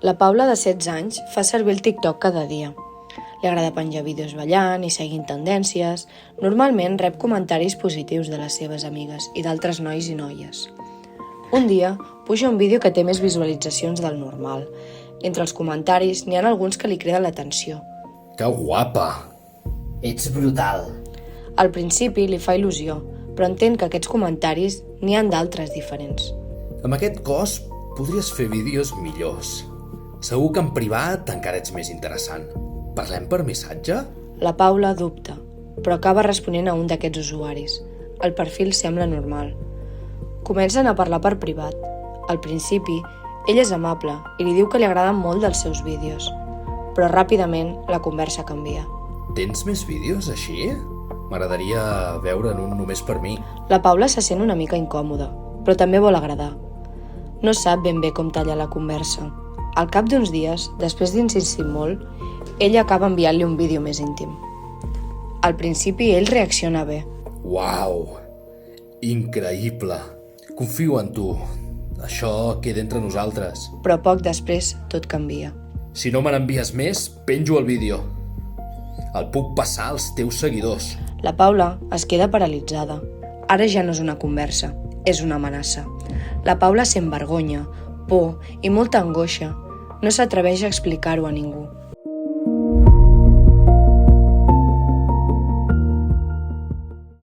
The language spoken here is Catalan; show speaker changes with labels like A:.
A: La Paula, de 16 anys, fa servir el TikTok cada dia. Li agrada penjar vídeos ballant i seguint tendències. Normalment rep comentaris positius de les seves amigues i d'altres nois i noies. Un dia, puja un vídeo que té més visualitzacions del normal. Entre els comentaris n'hi ha alguns que li criden l'atenció.
B: Que guapa!
C: Ets brutal.
A: Al principi li fa il·lusió, però entén que aquests comentaris n'hi ha d'altres diferents.
B: Amb aquest cos podries fer vídeos millors. Segur que en privat encara ets més interessant. Parlem per missatge?
A: La Paula dubta, però acaba responent a un d'aquests usuaris. El perfil sembla normal. Comencen a parlar per privat. Al principi, ell és amable i li diu que li agraden molt dels seus vídeos, però ràpidament la conversa canvia.
B: Tens més vídeos així? M'agradaria veure'n un només per mi.
A: La Paula se sent una mica incòmoda, però també vol agradar. No sap ben bé com tallar la conversa. Al cap d'uns dies, després d'insistir molt, ella acaba enviant-li un vídeo més íntim. Al principi ell reacciona bé.
B: Uau! Increïble! Confio en tu. Això queda entre nosaltres.
A: Però poc després tot canvia.
B: Si no me n'envies més, penjo el vídeo. El puc passar als teus seguidors.
A: La Paula es queda paralitzada. Ara ja no és una conversa, és una amenaça. La Paula sent vergonya, por i molta angoixa. No s'atreveix a explicar-ho a ningú.